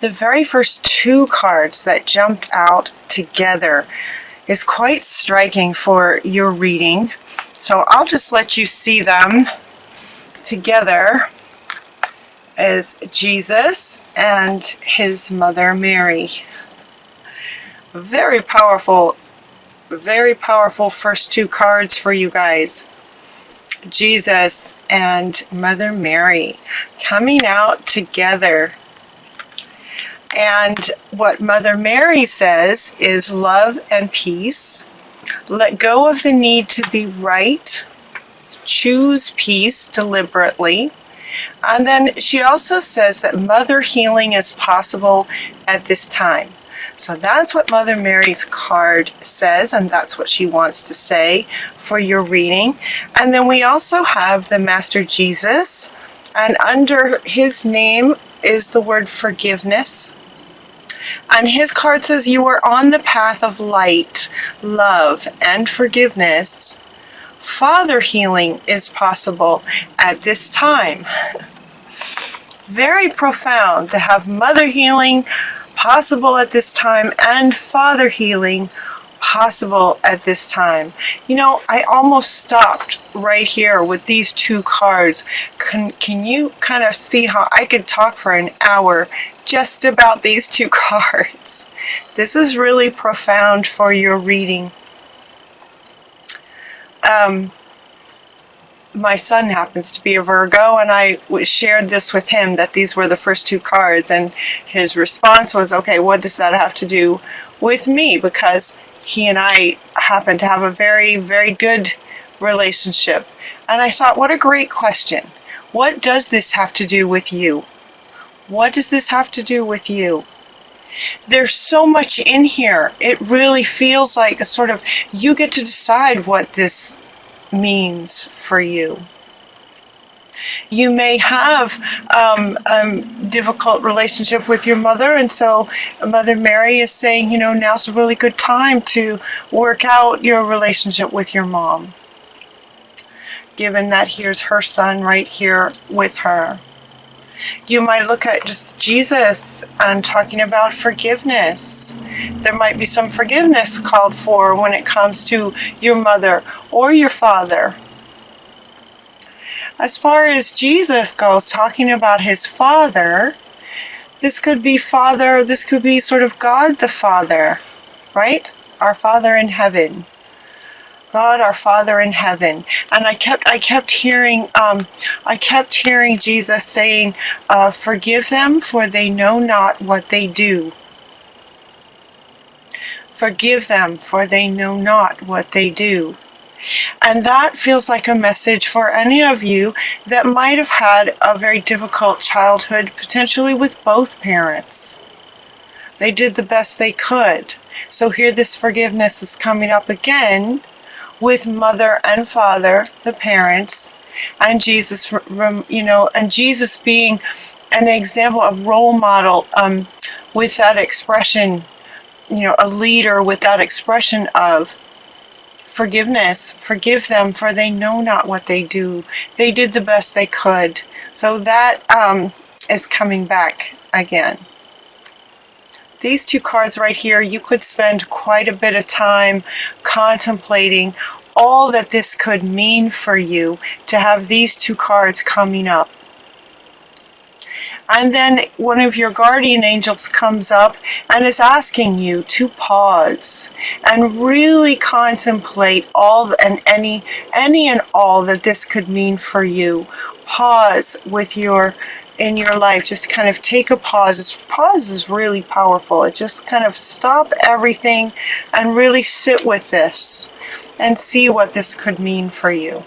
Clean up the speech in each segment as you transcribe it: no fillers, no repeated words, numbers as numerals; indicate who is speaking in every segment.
Speaker 1: The very first two cards that jumped out together is quite striking for your reading. So I'll just let you see them together as Jesus and his mother Mary. Very powerful first two cards for you guys. Jesus and Mother Mary coming out together. And what Mother Mary says is love and peace. Let go of the need to be right. Choose peace deliberately. And then she also says that mother healing is possible at this time. So that's what Mother Mary's card says, and that's what she wants to say for your reading. And then we also have the Master Jesus, and under his name is the word forgiveness. And his card says you are on the path of light, love, and forgiveness. Father healing is possible at this time. Very profound to have mother healing possible at this time and father healing possible at this time. You know, I almost stopped right here with these two cards. Can you kind of see how I could talk for an hour just about these two cards? This is really profound for your reading. My son happens to be a Virgo, and I shared this with him, that these were the first two cards, and his response was, okay, what does that have to do with me? Because he and I happen to have a very, very good relationship. And I thought, what a great question. What does this have to do with you? What does this have to do with you? There's so much in here. It really feels like a sort of, you get to decide what this means for you. You may have a difficult relationship with your mother, and so Mother Mary is saying, you know, now's a really good time to work out your relationship with your mom, given that here's her son right here with her. You might look at just Jesus and talking about forgiveness. There might be some forgiveness called for when it comes to your mother or your father. As far as Jesus goes, talking about his Father, this could be sort of God the Father, right? Our Father in heaven. God, our Father in heaven. And I kept hearing Jesus saying, forgive them, for they know not what they do. Forgive them, for they know not what they do. And that feels like a message for any of you that might have had a very difficult childhood, potentially with both parents. They did the best they could. So here this forgiveness is coming up again with mother and father, the parents, and Jesus, and Jesus being an example, a role model with that expression, a leader with that expression of forgiveness. Forgive them, for they know not what they do. They did the best they could. So that is coming back again. These two cards right here, you could spend quite a bit of time contemplating all that this could mean for you to have these two cards coming up. And then one of your guardian angels comes up and is asking you to pause and really contemplate all and any and all that this could mean for you. Pause in your life. Just kind of take a pause. Pause is really powerful. It just kind of stop everything and really sit with this and see what this could mean for you.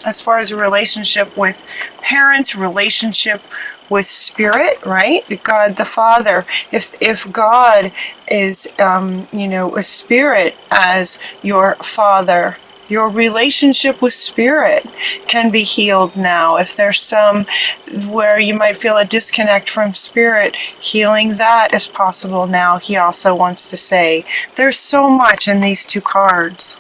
Speaker 1: As far as a relationship with parents, relationship with spirit, right? God the Father. If God is, a spirit as your father, your relationship with spirit can be healed now. If there's some where you might feel a disconnect from spirit, healing that is possible now, he also wants to say. There's so much in these two cards.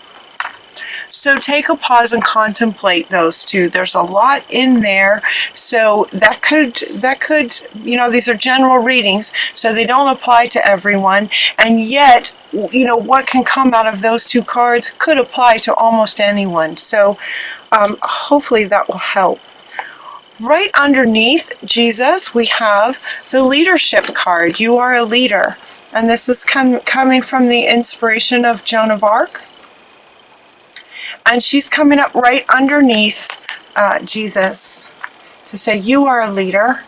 Speaker 1: So take a pause and contemplate those two. There's a lot in there. So that could, these are general readings, so they don't apply to everyone. And yet, what can come out of those two cards could apply to almost anyone. So hopefully that will help. Right underneath Jesus, we have the leadership card. You are a leader. And this is coming from the inspiration of Joan of Arc. And she's coming up right underneath Jesus to say, you are a leader.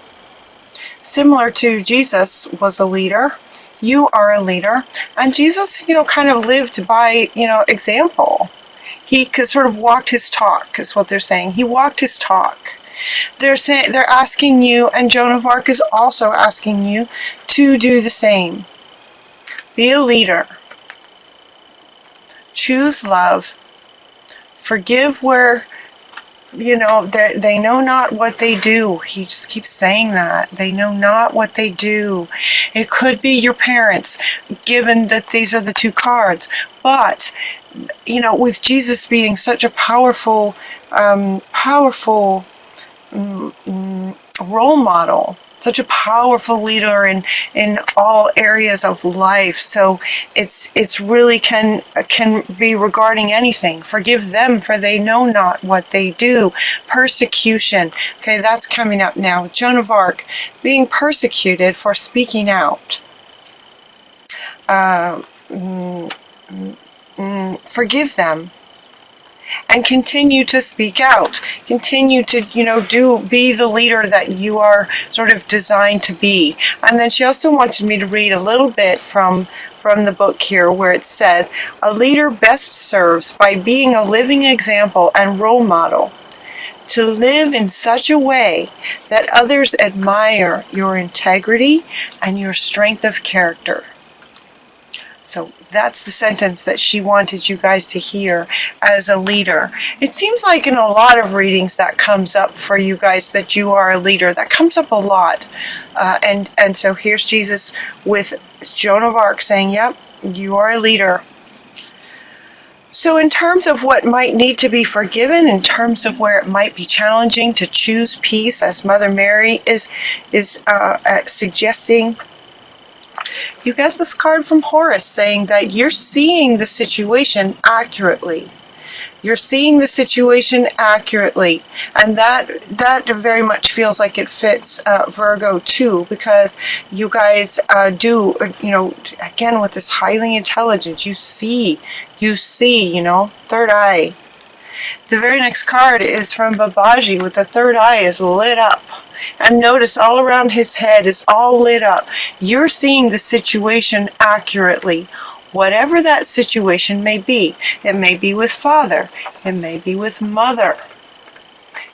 Speaker 1: Similar to Jesus was a leader. You are a leader. And Jesus, kind of lived by, example. He sort of walked his talk, is what they're saying. He walked his talk. They're asking you, and Joan of Arc is also asking you to do the same. Be a leader. Choose love. Forgive where, they know not what they do. He just keeps saying that. They know not what they do. It could be your parents, given that these are the two cards. But, with Jesus being such a powerful role model, such a powerful leader in all areas of life. So it's really can be regarding anything. Forgive them, for they know not what they do. Persecution. Okay, that's coming up now. Joan of Arc, being persecuted for speaking out. Forgive them. And continue to speak out. Continue to, be the leader that you are sort of designed to be. And then she also wanted me to read a little bit from the book here, where it says, a leader best serves by being a living example and role model. To live in such a way that others admire your integrity and your strength of character. So that's the sentence that she wanted you guys to hear as a leader. It seems like in a lot of readings that comes up for you guys, that you are a leader. That comes up a lot. And so here's Jesus with Joan of Arc saying, yep, you are a leader. So in terms of what might need to be forgiven, in terms of where it might be challenging to choose peace, as Mother Mary is suggesting, you get this card from Horus saying that you're seeing the situation accurately. You're seeing the situation accurately. And that very much feels like it fits Virgo too, because you guys do, again, with this highly intelligence, you see, third eye. The very next card is from Babaji with the third eye is lit up. And notice all around his head is all lit up. You're seeing the situation accurately. Whatever that situation may be. It may be with father. It may be with mother.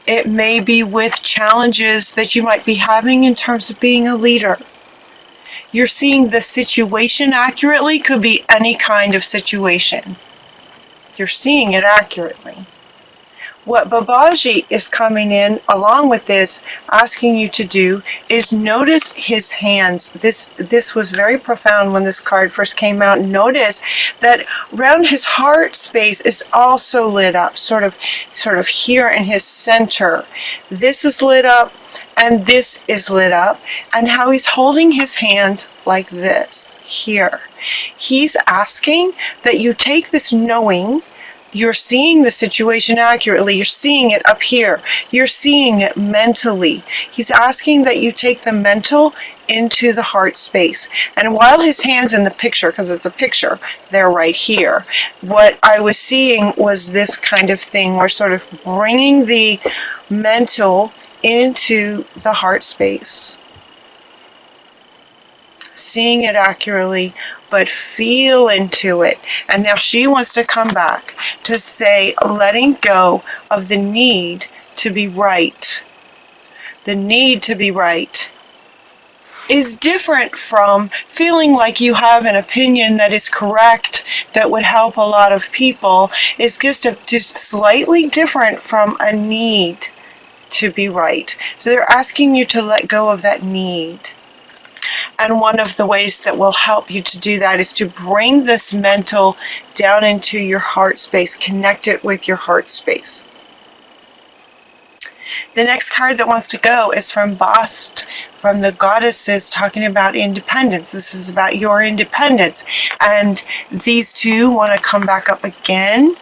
Speaker 1: It may be with challenges that you might be having in terms of being a leader. You're seeing the situation accurately. Could be any kind of situation. You're seeing it accurately. What Babaji is coming in along with this, asking you to do, is notice his hands. This was very profound when this card first came out. Notice that around his heart space is also lit up, sort of here in his center. This is lit up, and this is lit up, and how he's holding his hands like this here. He's asking that you take this knowing. You're seeing the situation accurately. You're seeing it up here. You're seeing it mentally. He's asking that you take the mental into the heart space. And while his hand's in the picture, because it's a picture, they're right here. What I was seeing was this kind of thing. We're sort of bringing the mental into the heart space. Seeing it accurately, but feel into it. And now she wants to come back to say, letting go of the need to be right. The need to be right is different from feeling like you have an opinion that is correct, that would help a lot of people. It's just slightly different from a need to be right. So they're asking you to let go of that need. And one of the ways that will help you to do that is to bring this mental down into your heart space, connect it with your heart space. The next card that wants to go is from Bast, from the goddesses, talking about independence. This is about your independence. And these two want to come back up again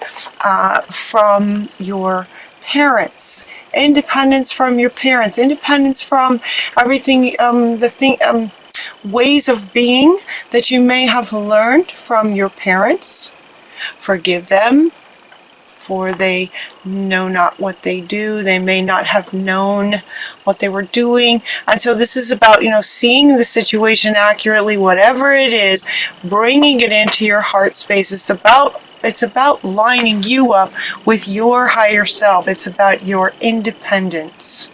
Speaker 1: from your parents. Independence from your parents. Independence from everything, ways of being that you may have learned from your parents. Forgive them, for they know not what they do. They may not have known what they were doing. And so this is about, seeing the situation accurately, whatever it is, bringing it into your heart space. It's about lining you up with your higher self. It's about your independence.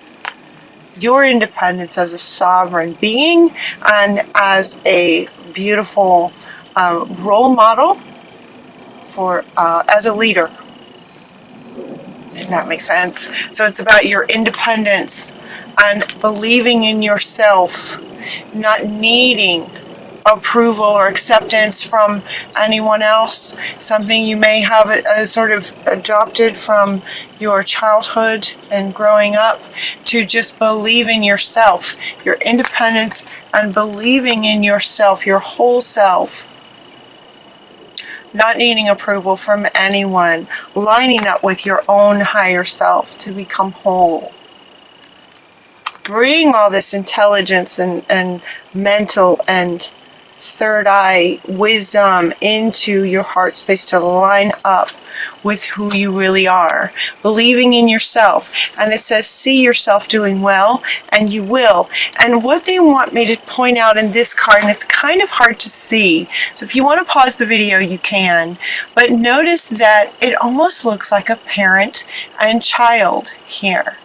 Speaker 1: Your independence as a sovereign being and as a beautiful role model for as a leader. If that makes sense. So it's about your independence and believing in yourself, not needing approval or acceptance from anyone else, something you may have sort of adopted from your childhood and growing up, to just believe in yourself, your independence and believing in yourself, your whole self. Not needing approval from anyone, lining up with your own higher self to become whole. Bring all this intelligence and mental and third eye wisdom into your heart space to line up with who you really are, believing in yourself. And it says, see yourself doing well, and you will. And what they want me to point out in this card, and it's kind of hard to see, so if you want to pause the video, you can, but notice that it almost looks like a parent and child here.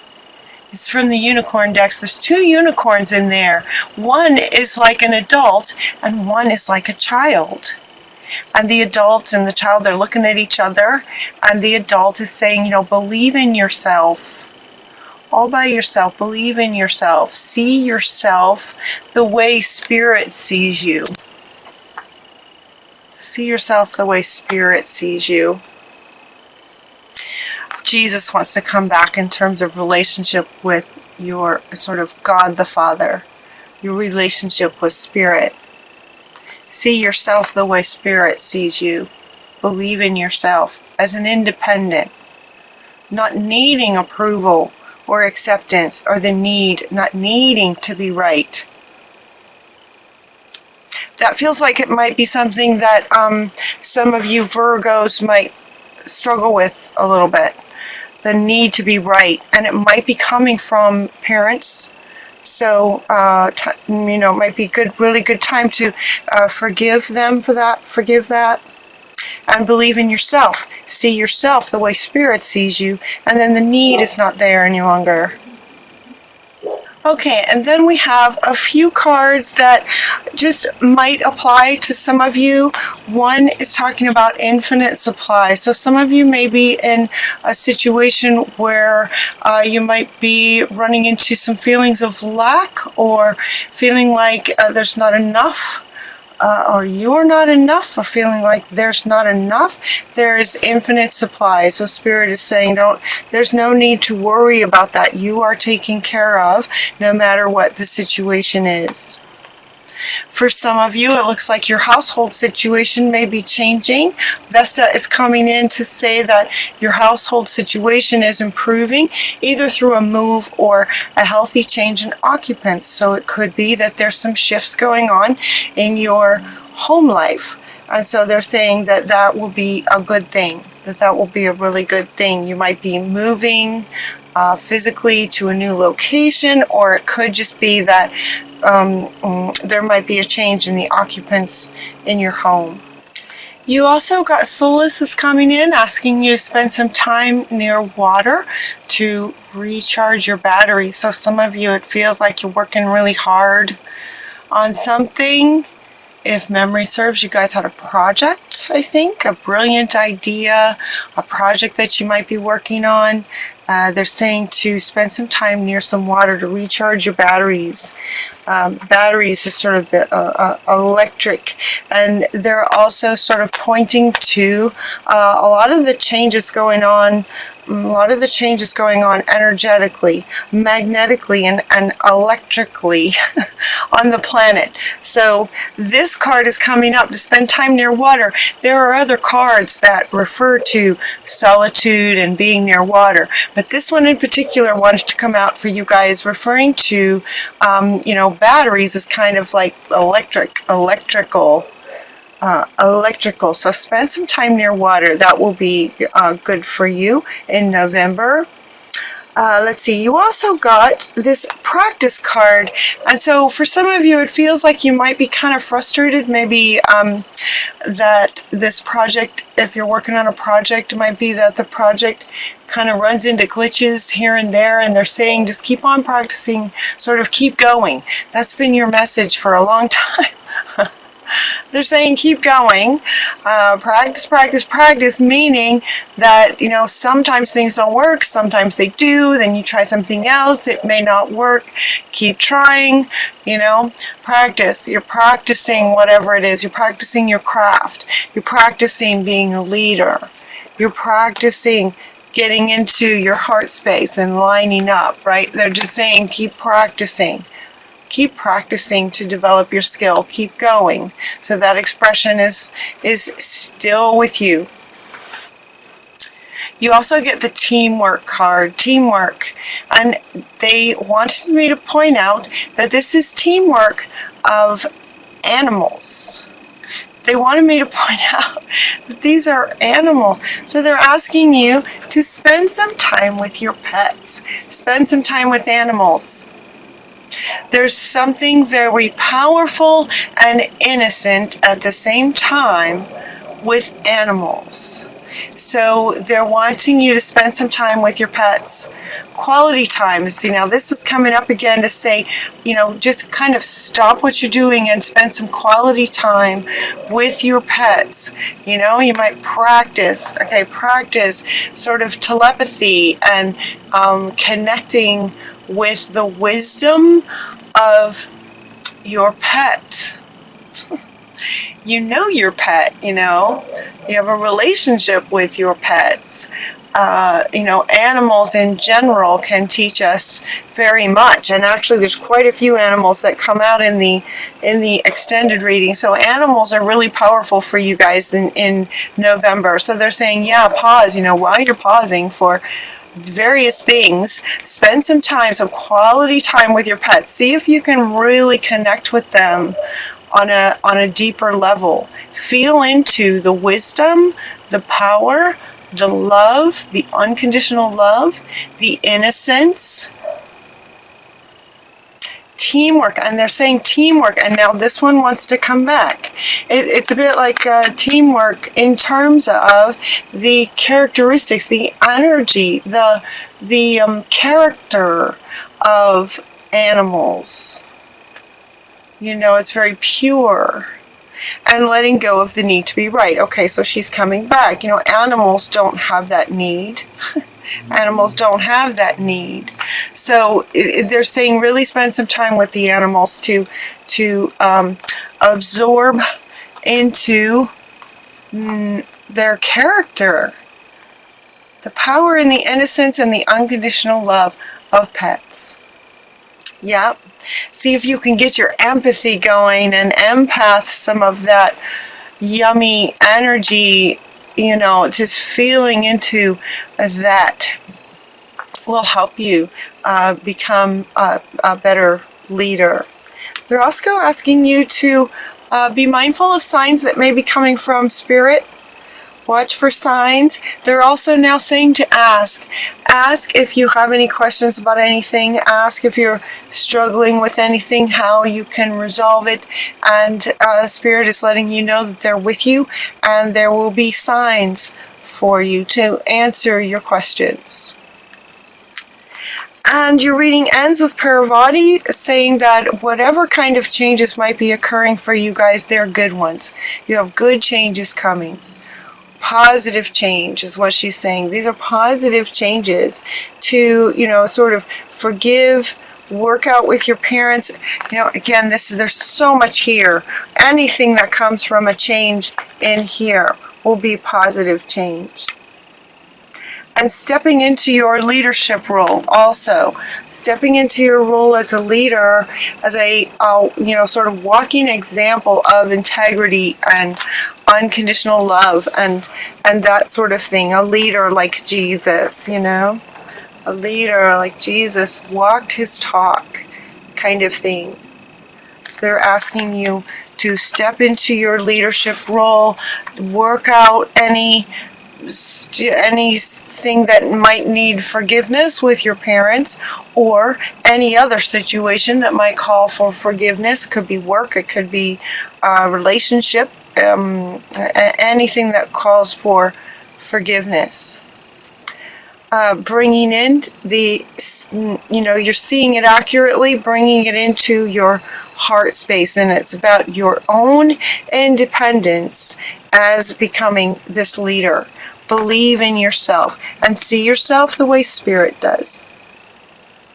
Speaker 1: It's from the unicorn decks. There's 2 unicorns in there. One is like an adult, and one is like a child. And the adult and the child, they're looking at each other, and the adult is saying, believe in yourself. All by yourself, believe in yourself. See yourself the way Spirit sees you. See yourself the way Spirit sees you. Jesus wants to come back in terms of relationship with your sort of God the Father, your relationship with Spirit. See yourself the way Spirit sees you. Believe in yourself as an independent, not needing approval or acceptance or not needing to be right. That feels like it might be something that some of you Virgos might struggle with a little bit. The need to be right, and it might be coming from parents. So, it might be really good time to forgive them for that, forgive that, and believe in yourself. See yourself the way Spirit sees you, and then the need is not there any longer. Okay, and then we have a few cards that just might apply to some of you. One is talking about infinite supply. So some of you may be in a situation where you might be running into some feelings of lack, or feeling like there's not enough. Or you're not enough, or feeling like there's not enough. There's infinite supply. So Spirit is saying, there's no need to worry about that. You are taken care of no matter what the situation is. For some of you, it looks like your household situation may be changing. Vesta is coming in to say that your household situation is improving, either through a move or a healthy change in occupants. So it could be that there's some shifts going on in your home life. And so they're saying that that will be a good thing, that will be a really good thing. You might be moving physically to a new location, or it could just be that there might be a change in the occupants in your home. You also got Solace is coming in, asking you to spend some time near water to recharge your battery. So some of you, it feels like you're working really hard on something. If memory serves, you guys had a project, I think, a brilliant idea, a project that you might be working on, They're saying to spend some time near some water to recharge your batteries. Batteries is sort of the electric, and they're also sort of pointing to a lot of the changes going on. A lot of the changes going on energetically, magnetically, and electrically on the planet. So this card is coming up to spend time near water. There are other cards that refer to solitude and being near water, but this one in particular wanted to come out for you guys, referring to, batteries is kind of like electrical. So spend some time near water. That will be good for you in November. Let's see, you also got this practice card, and so for some of you it feels like you might be kind of frustrated, maybe that this project, if you're working on a project, it might be that the project kind of runs into glitches here and there, and they're saying just keep on practicing, sort of keep going. That's been your message for a long time. They're saying keep going, practice, meaning that, sometimes things don't work, sometimes they do, then you try something else, it may not work, keep trying, practice. You're practicing whatever it is, you're practicing your craft, you're practicing being a leader, you're practicing getting into your heart space and lining up, right? They're just saying keep practicing. Keep practicing to develop your skill. Keep going. So that expression is still with you. You also get the teamwork card, teamwork. And they wanted me to point out that this is teamwork of animals. They wanted me to point out that these are animals. So they're asking you to spend some time with your pets. Spend some time with animals. There's something very powerful and innocent at the same time with animals. So they're wanting you to spend some time with your pets. Quality time. See, now this is coming up again to say, just kind of stop what you're doing and spend some quality time with your pets. You might practice sort of telepathy and connecting with the wisdom of your pet. Your pet, you have a relationship with your pets. Animals in general can teach us very much, and actually there's quite a few animals that come out in the extended reading. So animals are really powerful for you guys in November. So they're saying, pause, while you're pausing for various things, spend some quality time with your pets. See if you can really connect with them on a deeper level. Feel into the wisdom, the power, the love, the unconditional love, the innocence. Teamwork, and they're saying teamwork, and now this one wants to come back. It's a bit like teamwork in terms of the characteristics, the energy, the character of animals. It's very pure, and letting go of the need to be right. Okay, so she's coming back. Animals don't have that need. Animals don't have that need. So they're saying really spend some time with the animals to absorb into their character, the power and the innocence and the unconditional love of pets. Yep. See if you can get your empathy going and empath some of that yummy energy, just feeling into that will help you become a better leader. They're also asking you to be mindful of signs that may be coming from Spirit. Watch for signs. They're also now saying to ask. Ask if you have any questions about anything. Ask if you're struggling with anything, how you can resolve it. And Spirit is letting you know that they're with you, and there will be signs for you to answer your questions. And your reading ends with Paravati saying that whatever kind of changes might be occurring for you guys, they're good ones. You have good changes coming. positive change is what she's saying. These are positive changes to, sort of forgive, work out with your parents. Again, there's so much here. Anything that comes from a change in here will be positive change. And stepping into your leadership role also. Stepping into your role as a leader, as a, sort of walking example of integrity and unconditional love and that sort of thing. A leader like Jesus, A leader like Jesus walked his talk kind of thing. So they're asking you to step into your leadership role, work out anything that might need forgiveness with your parents, or any other situation that might call for forgiveness. It could be work, it could be a relationship, anything that calls for forgiveness. Bringing in you're seeing it accurately, bringing it into your heart space, and it's about your own independence as becoming this leader. Believe in yourself and see yourself the way Spirit does.